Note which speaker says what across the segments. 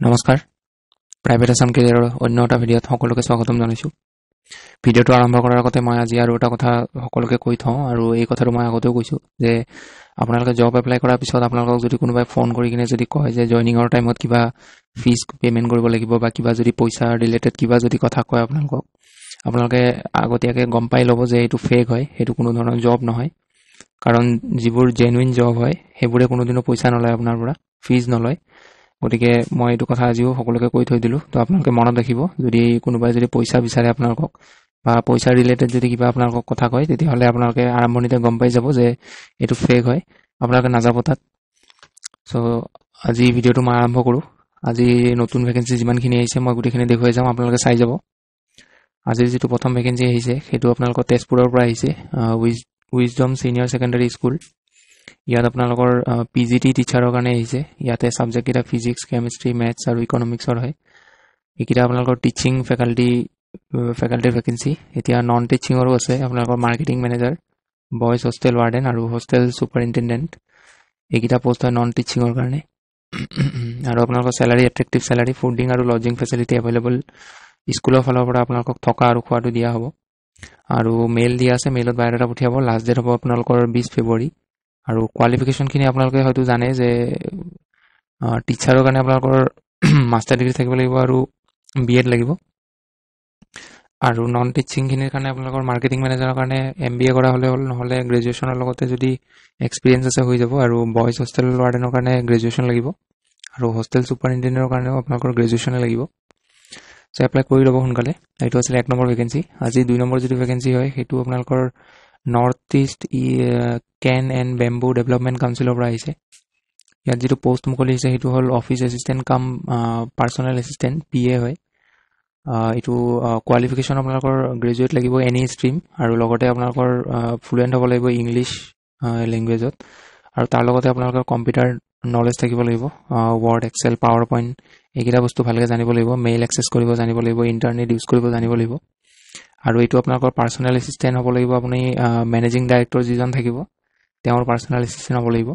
Speaker 1: নমস্কাৰ প্ৰাইভেট আসাম কেৰিয়াৰৰ অন্য এটা ভিডিঅ'ত সকলোকে স্বাগতম জনাইছোঁ। ভিডিঅ'টো আৰম্ভ কৰাৰ আগতে মই আজি আৰু এটা কথা সকলোকে কৈ থওঁ, আৰু এই কথাটো মই আগতেও কৈছোঁ যে আপোনালোকে জব এপ্লাই কৰাৰ পিছত আপোনালোকক যদি কোনোবাই ফোন কৰি কিনে যদি কয় যে জইনিঙৰ টাইমত কিবা ফিজ পে'মেণ্ট কৰিব লাগিব বা কিবা যদি পইচা ৰিলেটেড কিবা যদি কথা কয় আপোনালোকে আগতীয়াকৈ গম পাই ল'ব যে এইটো ফেক হয়, সেইটো কোনো ধৰণৰ জব নহয়। কাৰণ যিবোৰ জেনুইন জব হয় সেইবোৰে কোনোদিনো পইচা নলয়, আপোনাৰ পৰা ফিজ নলয়। গতিকে মই এইটো কথা আজিও সকলোকে কৈ থৈ দিলোঁ, তো আপোনালোকে মনত ৰাখিব। যদি কোনোবাই যদি পইচা বিচাৰে আপোনালোকক বা পইচা ৰিলেটেড যদি কিবা আপোনালোকক কথা কয়, তেতিয়াহ'লে আপোনালোকে আৰম্ভণিতে গম পাই যাব যে এইটো ফেক হয়, আপোনালোকে নাযাব তাত। চ' আজি ভিডিঅ'টো মই আৰম্ভ কৰোঁ। আজি নতুন ভেকেঞ্চি যিমানখিনি আহিছে মই গোটেইখিনি দেখুৱাই যাম, আপোনালোকে চাই যাব। আজিৰ যিটো প্ৰথম ভেকেঞ্চি আহিছে সেইটো আপোনালোকৰ তেজপুৰৰ পৰা আহিছে, উইজডম ছিনিয়ৰ ছেকেণ্ডেৰী স্কুল। ইয়াত আপোনালোকৰ PGT টিচাৰৰ কাৰণে আহিছে। ইয়াতে ছাবজেক্ট কেইটা ফিজিক্স, কেমিষ্ট্ৰি, মেথছ আৰু ইকনমিক্সৰ হয়। এইকেইটা আপোনালোকৰ টিচিং ফেকাল্টিৰ ভেকেঞ্চি। এতিয়া নন টিচিঙৰো আছে, আপোনালোকৰ marketing manager, boys hostel warden আৰু হোষ্টেল ছুপাৰিণ্টেণ্ডেণ্ট। এইকেইটা পোষ্ট হয় নন টিচিঙৰ কাৰণে। আৰু আপোনালোকৰ চেলাৰী এট্ৰেক্টিভ চেলাৰী, ফুডিং আৰু লজিং ফেচিলিটি এভেইলেবল। স্কুলৰ ফালৰ পৰা আপোনালোকক থকা আৰু খোৱাটো দিয়া হ'ব। আৰু মেইল দিয়া আছে, মেইলত বায়'ডাটা পঠিয়াব। লাষ্ট ডেট হ'ব আপোনালোকৰ 20 ফেব্ৰুৱাৰী। আৰু কোৱালিফিকেশ্যনখিনি আপোনালোকে হয়তো জানে যে টিচাৰৰ কাৰণে আপোনালোকৰ মাষ্টাৰ ডিগ্ৰী থাকিব লাগিব আৰু BEd লাগিব। আৰু নন টিচিংখিনিৰ কাৰণে আপোনালোকৰ মাৰ্কেটিং মেনেজাৰৰ কাৰণে MBA কৰা হ'লে হ'ল, নহ'লে গ্ৰেজুৱেশ্যনৰ লগতে যদি এক্সপিৰিয়েঞ্চ আছে হৈ যাব। আৰু বইজ হোষ্টেল ৱাৰ্ডেনৰ কাৰণে গ্ৰেজুৱেশ্যন লাগিব, আৰু হোষ্টেল ছুপাৰিণ্টেণ্ডেণ্টৰ কাৰণেও আপোনালোকৰ গ্ৰেজুৱেশ্যনে লাগিব। চ' এপ্লাই কৰি ল'ব সোনকালে। এইটো আছিলে 1 নম্বৰ ভেকেঞ্চি। আজি 2 নম্বৰ যিটো ভেকেঞ্চি হয় সেইটো আপোনালোকৰ north east cane and bamboo development কাউন্সিলৰ পৰা আহিছে। ইয়াত যিটো পোষ্ট মুকলি হৈছে সেইটো হ'ল অফিচ এছিষ্টেণ্ট কাম পাৰ্চনেল এছিষ্টেণ্ট, PA হয়। এইটো কোৱালিফিকেশ্যন আপোনালোকৰ গ্ৰেজুৱেট লাগিব এনি ষ্ট্ৰীম, আৰু লগতে আপোনালোকৰ ফ্লুৱেণ্ট হ'ব লাগিব ইংলিছ লেংগুৱেজত, আৰু তাৰ লগতে আপোনালোকৰ কম্পিউটাৰ নলেজ থাকিব লাগিব। ৱৰ্ড, এক্সেল, পাৱাৰ পইণ্ট এইকেইটা বস্তু ভালকৈ জানিব লাগিব। মেইল এক্সেছ কৰিব জানিব লাগিব, ইণ্টাৰনেট ইউজ কৰিব জানিব লাগিব। আৰু এইটো আপোনালোকৰ পাৰ্চনেল এছিষ্টেণ্ট হ'ব লাগিব। আপুনি মেনেজিং ডাইৰেক্টৰ যিজন থাকিব তেওঁৰ পাৰ্চনেল এছিষ্টেণ্ট হ'ব লাগিব।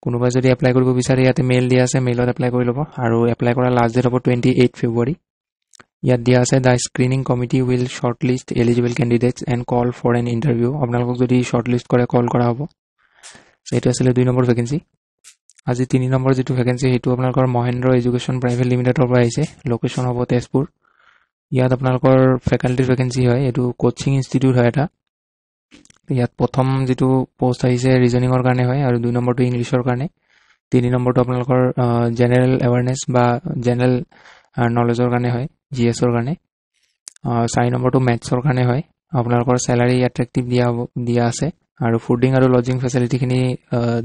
Speaker 1: কোনোবাই যদি এপ্লাই কৰিব বিচাৰে ইয়াতে মেইল দিয়া আছে, মেইলত এপ্লাই কৰি ল'ব। আৰু এপ্লাই কৰাৰ লাষ্ট ডেট হ'ব 28 ফেব্ৰুৱাৰী। ইয়াত দিয়া আছে the screening committee will short list eligible candidates and call for an interview. আপোনালোকক যদি শ্বৰ্ট লিষ্ট কৰে কল কৰা হ'ব। এইটো আছিলে 2 নম্বৰ ভেকেঞ্চি। আজি 3 নম্বৰ যিটো ভেকেঞ্চি সেইটো আপোনালোকৰ মহেন্দ্ৰ এডুকেশ্যন প্ৰাইভেট লিমিটেডৰ পৰা আহিছে। লোকেশ্যন হ'ব তেজপুৰ। ইয়াত আপোনালোকৰ ফেকাল্টিৰ ভেকেঞ্চি হয়, এইটো কোচিং ইনষ্টিটিউট হয় এটা। ইয়াত প্ৰথম যিটো পোষ্ট আহিছে ৰিজনিঙৰ কাৰণে হয়, আৰু 2 নম্বৰটো ইংলিছৰ কাৰণে। 3 নম্বৰটো আপোনালোকৰ জেনেৰেল এৱাৰনেছ বা জেনেৰেল নলেজৰ কাৰণে হয়, GSৰ কাৰণে। 4 নম্বৰটো মেথছৰ কাৰণে হয়। আপোনালোকৰ চেলাৰী এট্ৰেক্টিভ দিয়া আছে, আৰু ফুডিং আৰু লজিং ফেচিলিটিখিনি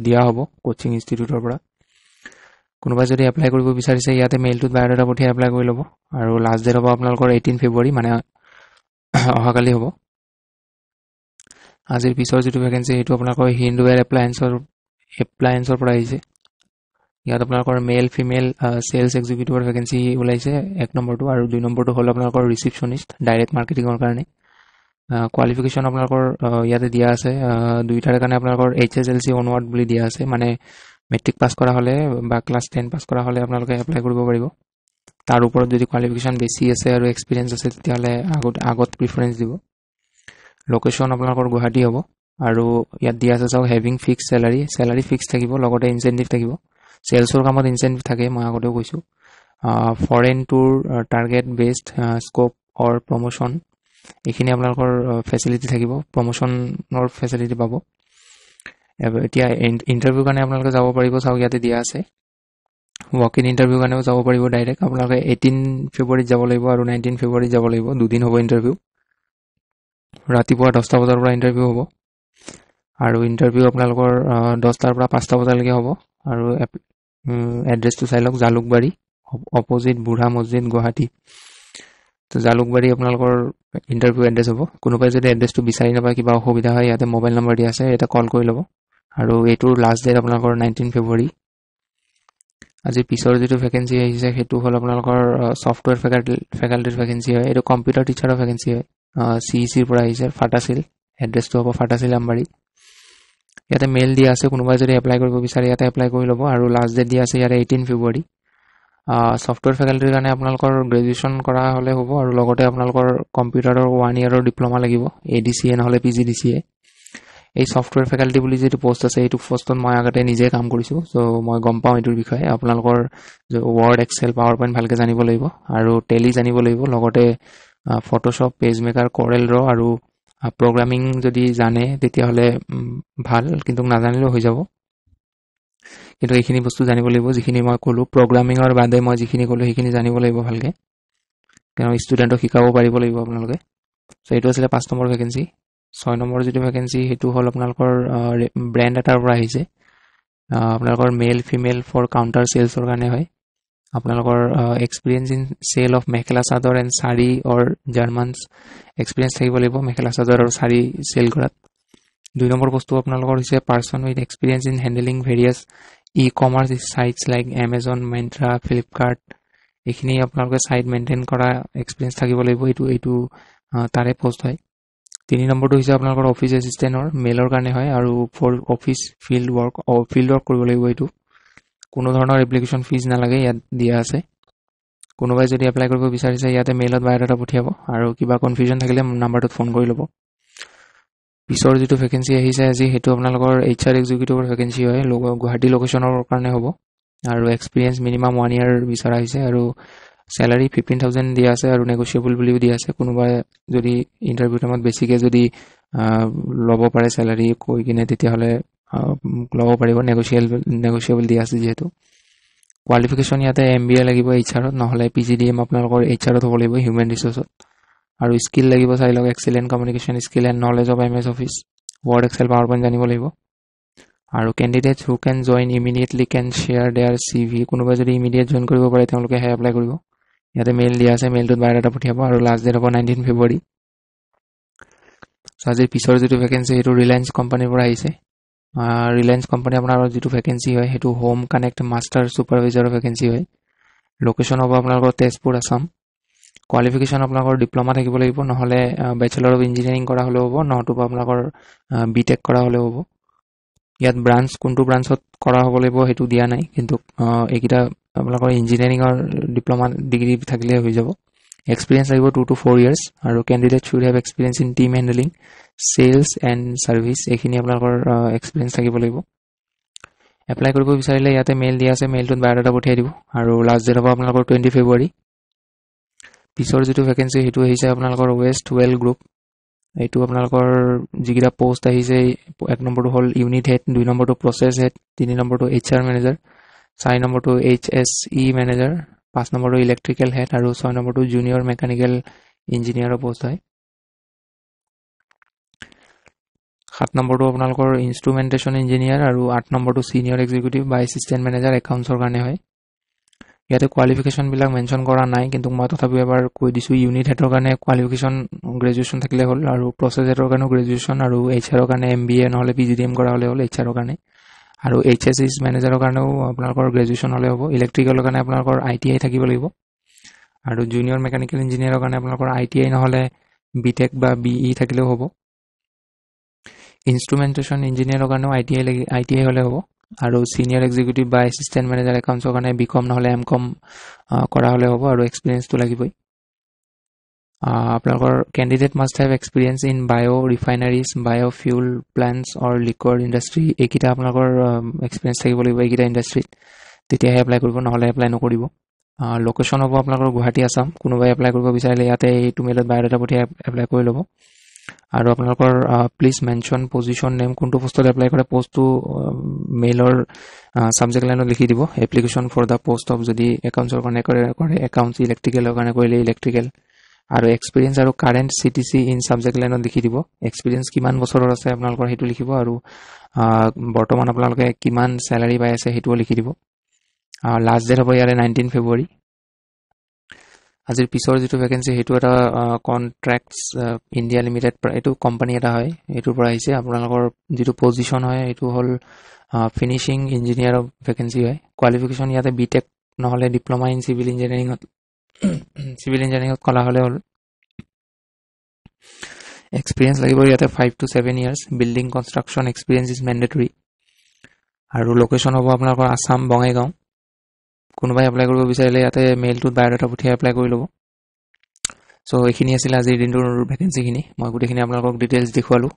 Speaker 1: দিয়া হ'ব কোচিং ইনষ্টিটিউটৰ পৰা। কোনোবাই যদি এপ্লাই কৰিব বিচাৰিছে ইয়াতে মেইলটোত বায়'ডাটা পঠিয়াই এপ্লাই কৰি ল'ব। আৰু লাষ্ট ডেট হ'ব আপোনালোকৰ 18 ফেব্ৰুৱাৰী, মানে অহাকালি হ'ব। আজিৰ পিছৰ যিটো ভেকেঞ্চি সেইটো আপোনালোকৰ হিন্দুৱেৰ এপ্লায়েন্সৰ পৰা আহিছে। ইয়াত আপোনালোকৰ মেল ফিমেল চেলছ এক্সিকিউটিভৰ ভেকেঞ্চি ওলাইছে 1 নম্বৰটো, আৰু 2 নম্বৰটো হ'ল আপোনালোকৰ ৰিচিপশ্যনিষ্ট ডাইৰেক্ট মাৰ্কেটিঙৰ কাৰণে। কোৱালিফিকেশ্যন আপোনালোকৰ ইয়াতে দিয়া আছে, দুইটাৰে কাৰণে আপোনালোকৰ HSLC অনৱাৰ্ড বুলি দিয়া আছে, মানে মেট্ৰিক পাছ কৰা হ'লে বা ক্লাছ 10 পাছ কৰা হ'লে আপোনালোকে এপ্লাই কৰিব পাৰিব। তাৰ ওপৰত যদি কোৱালিফিকেশ্যন বেছি আছে আৰু এক্সপিৰিয়েঞ্চ আছে তেতিয়াহ'লে আগত প্ৰিফাৰেঞ্চ দিব। লোকেশ্যন আপোনালোকৰ গুৱাহাটী হ'ব। আৰু ইয়াত দিয়া আছে চাওক হেভিং ফিক্স চেলাৰী ফিক্স থাকিব, লগতে ইনচেণ্টিভ থাকিব। চেলছৰ কামত ইনচেণ্টিভ থাকে, মই আগতেও কৈছোঁ। Foreign tour, target based, scope or promotion এইখিনি আপোনালোকৰ ফেচিলিটি থাকিব, প্ৰমোশ্যনৰ ফেচিলিটি পাব। এতিয়া ইণ্টাৰভিউৰ কাৰণে আপোনালোকে যাব পাৰিব, চাওক ইয়াতে দিয়া আছে। ৱক ইন ইণ্টাৰভিউৰ কাৰণেও যাব পাৰিব ডাইৰেক্ট। আপোনালোকে 18 ফেব্ৰুৱাৰীত যাব লাগিব আৰু 19 ফেব্ৰুৱাৰীত যাব লাগিব, 2 দিন হ'ব ইণ্টাৰভিউ। ৰাতিপুৱা 10টা বজাৰ পৰা ইণ্টাৰভিউ হ'ব, আৰু ইণ্টাৰভিউ আপোনালোকৰ 10টাৰ পৰা 5টা বজালৈকে হ'ব। আৰু এড্ৰেছটো চাই লওক, জালুকবাৰী অপজিট বুঢ়া মছজিদ, গুৱাহাটী। তো জালুকবাৰী আপোনালোকৰ ইণ্টাৰভিউ এড্ৰেছ হ'ব। কোনোবাই যদি এড্ৰেছটো বিচাৰি নাপায়, কিবা অসুবিধা হয়, ইয়াতে মোবাইল নম্বৰ দিয়া আছে, এটা কল কৰি ল'ব। আৰু এইটোৰ লাষ্ট ডেট আপোনালোকৰ 19 ফেব্ৰুৱাৰী। আজি পিছৰ যিটো ভেকেঞ্চি আহিছে সেইটো হ'ল আপোনালোকৰ ছফ্টৱেৰ ফেকাল্টিৰ ভেকেঞ্চি হয়। এইটো কম্পিউটাৰ টিচাৰৰ ভেকেঞ্চি হয়, CECৰ পৰা আহিছে, ফাটাছিল। এড্ৰেছটো হ'ব ফাটাছিল আমবাৰী। ইয়াতে মেইল দিয়া আছে, কোনোবাই যদি এপ্লাই কৰিব বিচাৰে ইয়াতে এপ্লাই কৰি ল'ব। আৰু লাষ্ট ডেট দিয়া আছে ইয়াতে 18 ফেব্ৰুৱাৰী। ছফ্টৱেৰ ফেকাল্টিৰ কাৰণে আপোনালোকৰ গ্ৰেজুৱেশ্যন কৰা হ'লে হ'ব আৰু লগতে আপোনালোকৰ কম্পিউটাৰৰ 1 ইয়াৰৰ ডিপ্ল'মা লাগিব ADCA নহ'লে PGDCA এই ছফ্টৱেৰ ফেকাল্টি বুলি যিটো পোষ্ট আছে এইটো পোষ্টত মই আগতে নিজে কাম কৰিছোঁ চ' মই গম পাওঁ এইটোৰ বিষয়ে আপোনালোকৰ ৱৰ্ড এক্সেল পাৱাৰ পইণ্ট ভালকৈ জানিব লাগিব আৰু টেলি জানিব লাগিব লগতে ফটোশ্বপ পেজ মেকাৰ কৰেল ৰ আৰু প্ৰগ্ৰামিং যদি জানে তেতিয়াহ'লে ভাল কিন্তু নাজানিলেও হৈ যাব কিন্তু এইখিনি বস্তু জানিব লাগিব যিখিনি মই ক'লোঁ প্ৰগ্ৰামিঙৰ বাদে মই যিখিনি ক'লোঁ সেইখিনি জানিব লাগিব ভালকৈ কাৰণ ষ্টুডেণ্টক শিকাব পাৰিব লাগিব আপোনালোকে চ' এইটো আছিলে 5 নম্বৰ ভেকেঞ্চি 6 নম্বৰ যিটো ভেকেঞ্চি সেইটো হ'ল আপোনালোকৰ ব্ৰেণ্ড এটাৰ পৰা আহিছে আপোনালোকৰ মেল ফিমেল ফৰ কাউণ্টাৰ চেলছৰ কাৰণে হয় আপোনালোকৰ experience in cell of mekhela chador and শাৰী অৰ জাৰ্মানছ এক্সপিৰিয়েঞ্চ থাকিব লাগিব মেখেলা চাদৰ আৰু শাৰী চেল কৰাত 2 নম্বৰ বস্তু আপোনালোকৰ হৈছে person with experience in handling various e-commerce sites like Amazon Myntra Flipkart এইখিনি আপোনালোকে চাইট মেইনটেইন কৰা এক্সপিৰিয়েঞ্চ থাকিব লাগিব এইটো তাৰে পোষ্ট হয় 3 নম্বৰটো হৈছে আপোনালোকৰ অফিচ এছিষ্টেণ্টৰ মেলৰ কাৰণে হয় আৰু ফৰ অফিচ ফিল্ড ৱৰ্ক কৰিব লাগিব এইটো কোনো ধৰণৰ এপ্লিকেশ্যন ফিজ নালাগে ইয়াত দিয়া আছে কোনোবাই যদি এপ্লাই কৰিব বিচাৰিছে ইয়াতে মেইলত বায়'ডাটা পঠিয়াব আৰু কিবা কনফিউজন থাকিলে নাম্বাৰটোত ফোন কৰি ল'ব পিছৰ যিটো ভেকেঞ্চি আহিছে আজি সেইটো আপোনালোকৰ HR এক্সিকিউটিভৰ ভেকেঞ্চি হয় গুৱাহাটী লোকেশ্যনৰ কাৰণে হ'ব আৰু এক্সপিৰিয়েঞ্চ মিনিমাম 1 ইয়াৰ বিচৰা হৈছে আৰু চেলাৰী 15,000 দিয়া আছে আৰু নেগোচিয়েবল বুলিও দিয়া আছে কোনোবাই যদি ইণ্টাৰভিউ টাইমত বেছিকৈ যদি ল'ব পাৰে চেলাৰী কৈ কিনে তেতিয়াহ'লে ল'ব পাৰিব নেগোচিয়েবল দিয়া আছে যিহেতু কোৱালিফিকেশ্যন ইয়াতে MBA লাগিব HRত নহ'লে PGDM আপোনালোকৰ HRত হ'ব লাগিব হিউমেন ৰিচোৰ্চত আৰু স্কিল লাগিব চাই লওক excellent communication skill and knowledge of MS office word excel power point জানিব লাগিব আৰু candidates who can join immediately can share their CV কোনোবাই যদি ইমিডিয়েট জইন কৰিব পাৰে তেওঁলোকেহে এপ্লাই কৰিব ইয়াতে মেইল দিয়া আছে মেইলটোত বায়'ডাটা পঠিয়াব আৰু লাষ্ট ডেট হ'ব 19 ফেব্ৰুৱাৰী চ' আজিৰ পিছৰ যিটো ভেকেঞ্চি সেইটো ৰিলায়েন্স কোম্পানীৰ পৰা আহিছে ৰিলায়েন্স কোম্পানী আপোনাৰ যিটো ভেকেঞ্চি হয় সেইটো হোম কানেক্ট মাষ্টাৰ ছুপাৰভাইজাৰৰ ভেকেঞ্চি হয় লোকেশ্যন হ'ব আপোনালোকৰ তেজপুৰ আছাম কোৱালিফিকেশ্যন আপোনালোকৰ ডিপ্ল'মা থাকিব লাগিব নহ'লে বেচেলৰ অফ ইঞ্জিনিয়াৰিং কৰা হ'লেও হ'ব নহতুবা আপোনালোকৰ BTech কৰা হ'লেও হ'ব ইয়াত ব্ৰাঞ্চ কোনটো ব্ৰাঞ্চত কৰা হ'ব লাগিব সেইটো দিয়া নাই কিন্তু এইকেইটা আপোনালোকৰ ইঞ্জিনিয়াৰিঙৰ ডিপ্ল'মা ডিগ্ৰী থাকিলে হৈ যাব এক্সপিৰিয়েঞ্চ লাগিব 2 to 4 years আৰু candidate should have experience in team handling sales and service এইখিনি আপোনালোকৰ এক্সপিৰিয়েঞ্চ থাকিব লাগিব এপ্লাই কৰিব বিচাৰিলে ইয়াতে মেইল দিয়া আছে মেইলটোত বায়'ডাটা পঠিয়াই দিব আৰু লাষ্ট ডেট হ'ব আপোনালোকৰ 20 ফেব্ৰুৱাৰী পিছৰ যিটো ভেকেঞ্চি সেইটো আহিছে আপোনালোকৰ ৱেষ্ট ৱেল গ্ৰুপ এইটো আপোনালোকৰ যিকেইটা পোষ্ট আহিছে 1 নম্বৰটো হ'ল ইউনিট হেড 2 নম্বৰটো প্ৰচেছ হেড 3 নম্বৰটো HR মেনেজাৰ 4 নম্বৰটো HSE মেনেজাৰ 5 নম্বৰটো ইলেক্ট্ৰিকেল হেড আৰু 6 নম্বৰটো জুনিয়ৰ মেকানিকেল ইঞ্জিনিয়াৰৰ পোষ্ট হয় 7 নম্বৰটো আপোনালোকৰ ইনষ্ট্ৰুমেণ্টেশ্যন ইঞ্জিনিয়াৰ আৰু 8 নম্বৰটো ছিনিয়ৰ এক্সিকিউটিভ বা এছিষ্টেণ্ট মেনেজাৰ একাউণ্টছৰ কাৰণে হয় ইয়াতে কোৱালিফিকেশ্যনবিলাক মেনশ্যন কৰা নাই কিন্তু মই তথাপিও এবাৰ কৈ দিছোঁ ইউনিট হেডৰ কাৰণে কোৱালিফিকেশ্যন গ্ৰেজুৱেশ্যন থাকিলে হ'ল আৰু প্ৰচেছ হেডৰ কাৰণেও গ্ৰেজুৱেশ্যন আৰু HRৰ কাৰণে MBA নহ'লে PGDM কৰা হ'লে হ'ল HRৰ কাৰণে আৰু HSE মেনেজাৰৰ কাৰণেও আপোনালোকৰ গ্ৰেজুৱেশ্যন হ'লে হ'ব ইলেক্ট্ৰিকেলৰ কাৰণে আপোনালোকৰ ITI থাকিব লাগিব আৰু জুনিয়ৰ মেকানিকেল ইঞ্জিনিয়াৰৰ কাৰণে আপোনালোকৰ ITI নহ'লে BTech বা BE থাকিলেও হ'ব ইনষ্ট্ৰুমেণ্টেশ্যন ইঞ্জিনিয়াৰৰ কাৰণেও ITI হ'লে হ'ব আৰু ছিনিয়ৰ এক্সিকিউটিভ বা এছিষ্টেণ্ট মেনেজাৰ একাউণ্টছৰ কাৰণে BCom নহ'লে MCom কৰা হ'লে হ'ব আৰু এক্সপিৰিয়েঞ্চটো লাগিবই আপোনালোকৰ candidate must have experience in বায়' ৰিফাইনাৰিজ বায়' ফিউল প্লাণ্টছ অৰ লিকুৱাৰ ইণ্ডাষ্ট্ৰি এইকেইটা আপোনালোকৰ এক্সপিৰিয়েঞ্চ থাকিব লাগিব এইকেইটা ইণ্ডাষ্ট্ৰিত তেতিয়াহে এপ্লাই কৰিব নহ'লে এপ্লাই নকৰিব লোকেশ্যন হ'ব আপোনালোকৰ গুৱাহাটী আছাম কোনোবাই এপ্লাই কৰিব বিচাৰিলে ইয়াতে এইটো মেইলত বায়'ডাটা পঠিয়াই এপ্লাই কৰি ল'ব আৰু আপোনালোকৰ প্লিজ মেনশ্যন পজিশ্যন নেম কোনটো পোষ্টত এপ্লাই কৰে পোষ্টটো মেইলৰ ছাবজেক্ট লাইনত লিখি দিব application for the post of যদি একাউণ্টছৰ কাৰণে কৰে একাউণ্টছ ইলেক্ট্ৰিকেলৰ কাৰণে কৰিলে ইলেক্ট্ৰিকেল আৰু এক্সপিৰিয়েঞ্চ আৰু কাৰেণ্ট CTC ইন ছাবজেক্ট লাইনত লিখি দিব এক্সপিৰিয়েঞ্চ কিমান বছৰৰ আছে আপোনালোকৰ সেইটো লিখিব আৰু বৰ্তমান আপোনালোকে কিমান চেলাৰী পাই আছে সেইটোও লিখি দিব লাষ্ট ডেট হ'ব ইয়াৰে 19 ফেব্ৰুৱাৰী আজিৰ পিছৰ যিটো ভেকেঞ্চি সেইটো এটা কণ্ট্ৰেক্টছ ইণ্ডিয়া লিমিটেড এইটো কোম্পানী এটা হয় এইটোৰ পৰা আহিছে আপোনালোকৰ যিটো পজিশ্যন হয় এইটো হ'ল ফিনিচিং ইঞ্জিনিয়াৰৰ ভেকেঞ্চি হয় কোৱালিফিকেশ্যন ইয়াতে BTech নহ'লে ডিপ্ল'মা ইন চিভিল ইঞ্জিনিয়াৰিঙত কৰা হ'লে হ'ল এক্সপিৰিয়েঞ্চ লাগিব ইয়াতে 5 to 7 years building construction experience is mandatory আৰু লোকেশ্যন হ'ব আপোনালোকৰ আছাম বঙাইগাঁও কোনোবাই এপ্লাই কৰিব বিচাৰিলে ইয়াতে মেইলটোত বায়'ডাটা পঠিয়াই এপ্লাই কৰি ল'ব। চ' এইখিনি আছিলে আজিৰ দিনটোৰ ভেকেঞ্চিখিনি। মই গোটেইখিনি আপোনালোকক ডিটেইলছ দেখুৱালোঁ।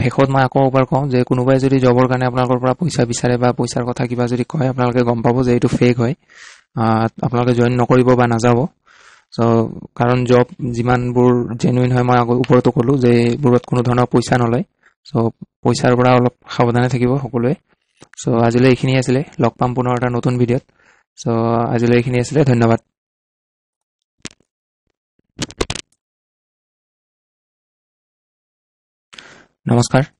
Speaker 1: শেষত মই আকৌ এবাৰ কওঁ যে কোনোবাই যদি জবৰ কাৰণে আপোনালোকৰ পৰা পইচা বিচাৰে বা পইচাৰ কথা কিবা যদি কয়, আপোনালোকে গম পাব যে এইটো ফেক হয়। আপোনালোকে জইন নকৰিব বা নাযাব। চ' কাৰণ জব যিমানবোৰ জেনুইন হয়, মই ওপৰতো ক'লোঁ যে এইবোৰত কোনো ধৰণৰ পইচা নলয়। চ' পইচাৰ পৰা অলপ সাৱধানে থাকিব সকলোৱে। চ' আজিলৈ এইখিনি আছিলে। লগ পাম পুনৰ এটা নতুন ভিডিঅ'ত। চ' আজিলৈ এইখিনি আছিলে। ধন্যবাদ। নমস্কাৰ।